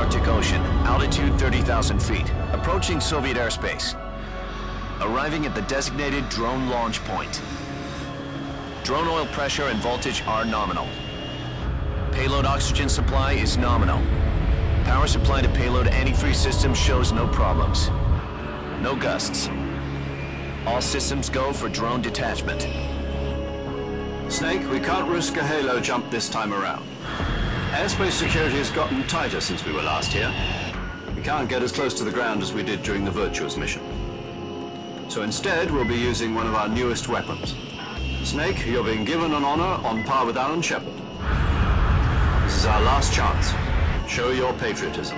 Arctic Ocean, altitude 30,000 feet, approaching Soviet airspace. Arriving at the designated drone launch point. Drone oil pressure and voltage are nominal. Payload oxygen supply is nominal. Power supply to payload antifreeze system shows no problems. No gusts. All systems go for drone detachment. Snake, we can't risk a halo jump this time around. Airspace security has gotten tighter since we were last here. We can't get as close to the ground as we did during the Virtuous mission. So instead, we'll be using one of our newest weapons. Snake, you're being given an honor on par with Alan Shepard. This is our last chance. Show your patriotism.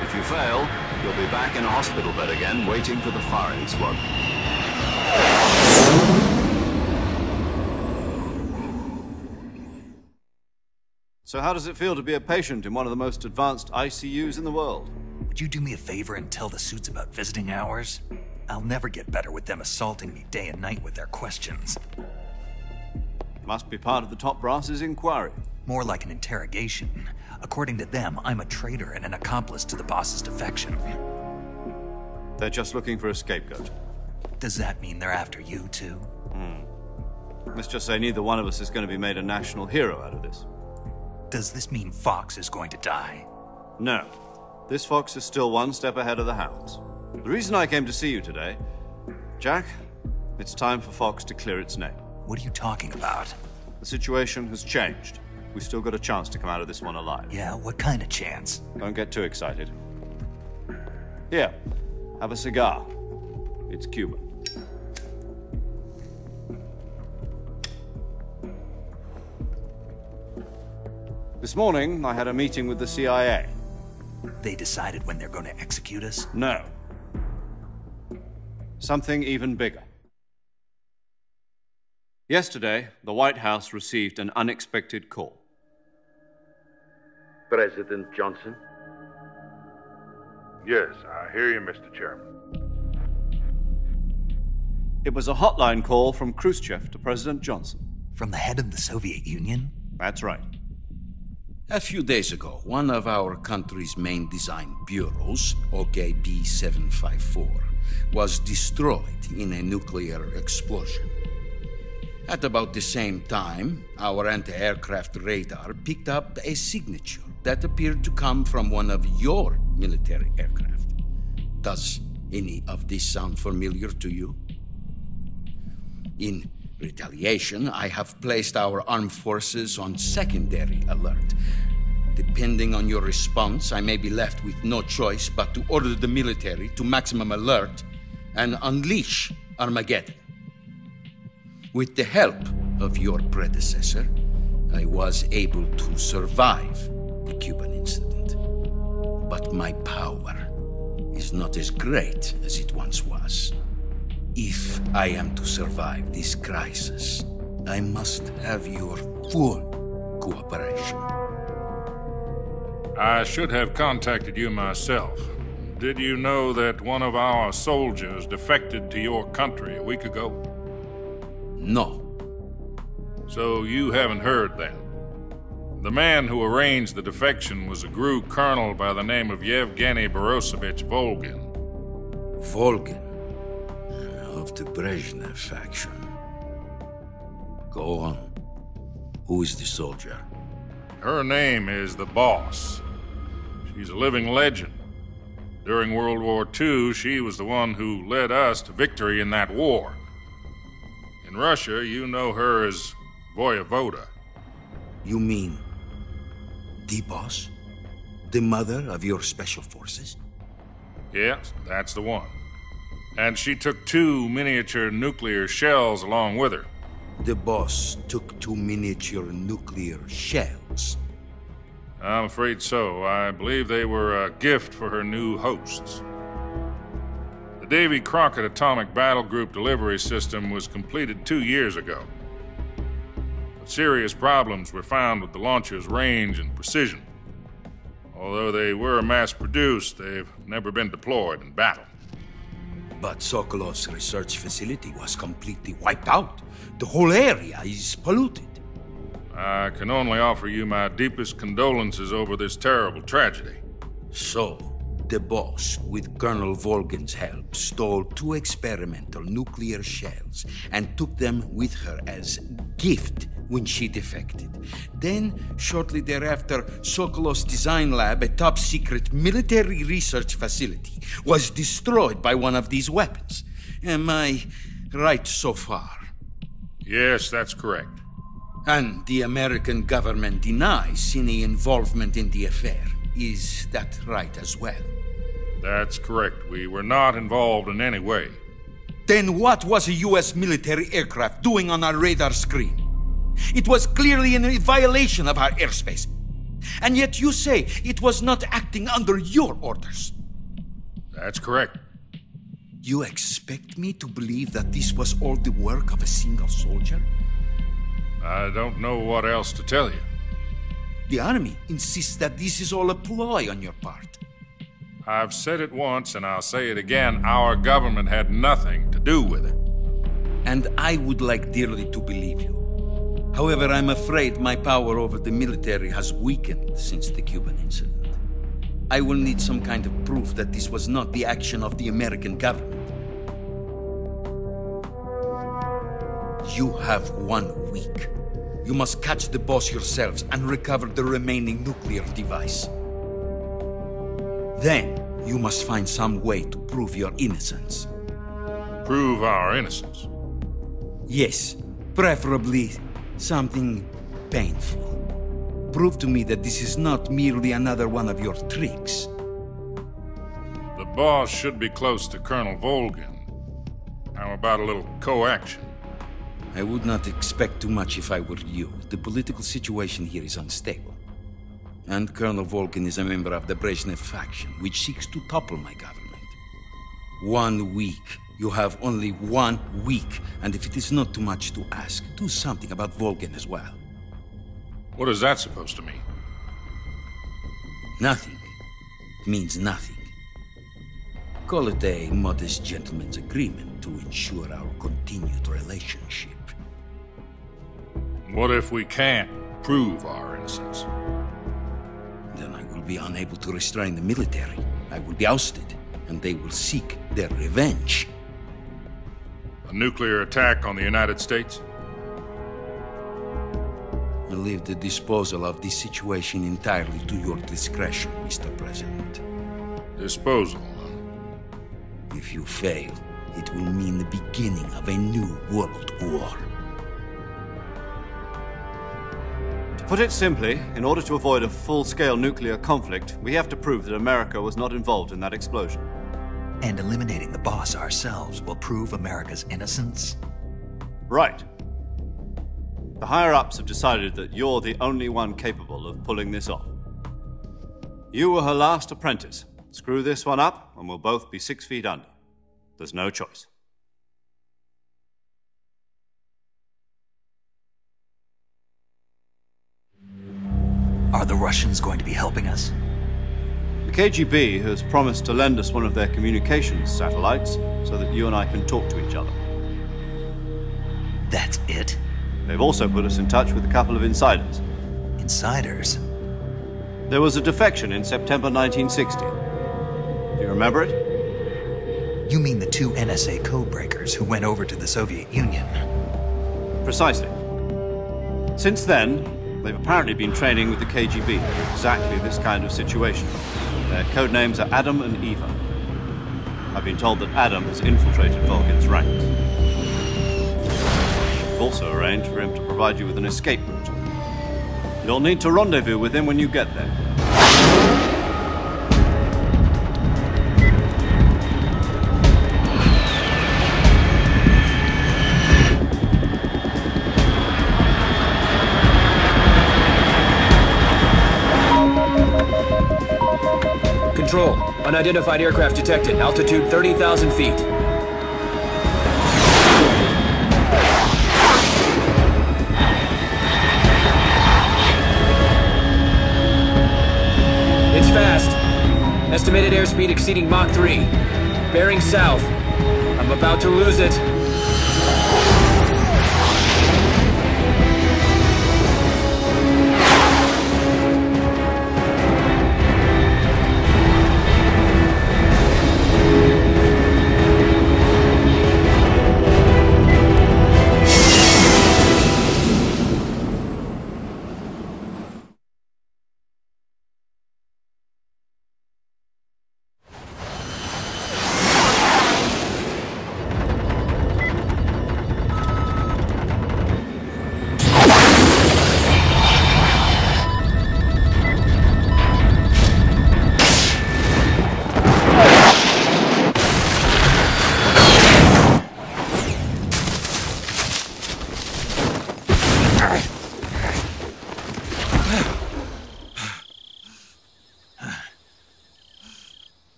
If you fail, you'll be back in a hospital bed again, waiting for the firing squad. So how does it feel to be a patient in one of the most advanced ICUs in the world? Would you do me a favor and tell the suits about visiting hours? I'll never get better with them assaulting me day and night with their questions. Must be part of the top brass's inquiry. More like an interrogation. According to them, I'm a traitor and an accomplice to the boss's defection. They're just looking for a scapegoat. Does that mean they're after you, too? Let's just say neither one of us is going to be made a national hero out of this. Does this mean Fox is going to die? No. This fox is still one step ahead of the hounds. The reason I came to see you today, Jack, it's time for Fox to clear its name. What are you talking about? The situation has changed. We've still got a chance to come out of this one alive. Yeah, what kind of chance? Don't get too excited. Here, have a cigar. It's Cuban. This morning, I had a meeting with the CIA. They decided when they're going to execute us? No. Something even bigger. Yesterday, the White House received an unexpected call. President Johnson? Yes, I hear you, Mr. Chairman. It was a hotline call from Khrushchev to President Johnson. From the head of the Soviet Union? That's right. A few days ago, one of our country's main design bureaus, OKB 754, was destroyed in a nuclear explosion. At about the same time, our anti-aircraft radar picked up a signature that appeared to come from one of your military aircraft. Does any of this sound familiar to you? In retaliation, I have placed our armed forces on secondary alert. Depending on your response, I may be left with no choice but to order the military to maximum alert and unleash Armageddon. With the help of your predecessor, I was able to survive the Cuban incident. But my power is not as great as it once was. If I am to survive this crisis, I must have your full cooperation. I should have contacted you myself. Did you know that one of our soldiers defected to your country a week ago? No. So you haven't heard then. The man who arranged the defection was a GRU colonel by the name of Yevgeny Borisovich Volgin. Volgin, of the Brezhnev faction. Go on. Who is the soldier? Her name is the Boss. She's a living legend. During World War II, she was the one who led us to victory in that war. In Russia, you know her as Voyevoda. You mean the Boss? The mother of your special forces? Yes, that's the one. And she took 2 miniature nuclear shells along with her. The Boss took 2 miniature nuclear shells. I'm afraid so. I believe they were a gift for her new hosts. The Davy Crockett Atomic Battle Group delivery system was completed 2 years ago. But serious problems were found with the launcher's range and precision. Although they were mass-produced, they've never been deployed in battle. But Sokolov's research facility was completely wiped out. The whole area is polluted. I can only offer you my deepest condolences over this terrible tragedy. So, the boss, with Colonel Volgin's help, stole 2 experimental nuclear shells and took them with her as gift when she defected. Then, shortly thereafter, Sokolov's design lab, a top-secret military research facility, was destroyed by one of these weapons. Am I right so far? Yes, that's correct. And the American government denies any involvement in the affair. Is that right as well? That's correct. We were not involved in any way. Then what was a U.S. military aircraft doing on our radar screen? It was clearly in violation of our airspace. And yet you say it was not acting under your orders. That's correct. You expect me to believe that this was all the work of a single soldier? I don't know what else to tell you. The army insists that this is all a ploy on your part. I've said it once and I'll say it again. Our government had nothing to do with it. And I would like dearly to believe you. However, I'm afraid my power over the military has weakened since the Cuban incident. I will need some kind of proof that this was not the action of the American government. You have 1 week. You must catch the boss yourselves and recover the remaining nuclear device. Then, you must find some way to prove your innocence. Prove our innocence? Yes, preferably something painful. Prove to me that this is not merely another one of your tricks. The boss should be close to Colonel Volgin. How about a little coaction? I would not expect too much if I were you. The political situation here is unstable. And Colonel Volgin is a member of the Brezhnev faction, which seeks to topple my government. 1 week. You have only 1 week, and if it is not too much to ask, do something about Volgin as well. What is that supposed to mean? Nothing. It means nothing. Call it a modest gentleman's agreement to ensure our continued relationship. What if we can't prove our innocence? Then I will be unable to restrain the military. I will be ousted, and they will seek their revenge. A nuclear attack on the United States? I leave the disposal of this situation entirely to your discretion, Mr. President. Disposal, huh? If you fail, it will mean the beginning of a new world war. To put it simply, in order to avoid a full-scale nuclear conflict, we have to prove that America was not involved in that explosion. And eliminating the boss ourselves will prove America's innocence? Right. The higher-ups have decided that you're the only one capable of pulling this off. You were her last apprentice. Screw this one up, and we'll both be 6 feet under. There's no choice. Are the Russians going to be helping us? The KGB has promised to lend us one of their communications satellites so that you and I can talk to each other. That's it? They've also put us in touch with a couple of insiders. Insiders? There was a defection in September 1960. Do you remember it? You mean the 2 NSA codebreakers who went over to the Soviet Union? Precisely. Since then, they've apparently been training with the KGB for exactly this kind of situation. Their codenames are Adam and Eva. I've been told that Adam has infiltrated Volgin's ranks. We've also arranged for him to provide you with an escape route. You'll need to rendezvous with him when you get there. Control. Unidentified aircraft detected. Altitude 30,000 feet. It's fast. Estimated airspeed exceeding Mach 3. Bearing south. I'm about to lose it.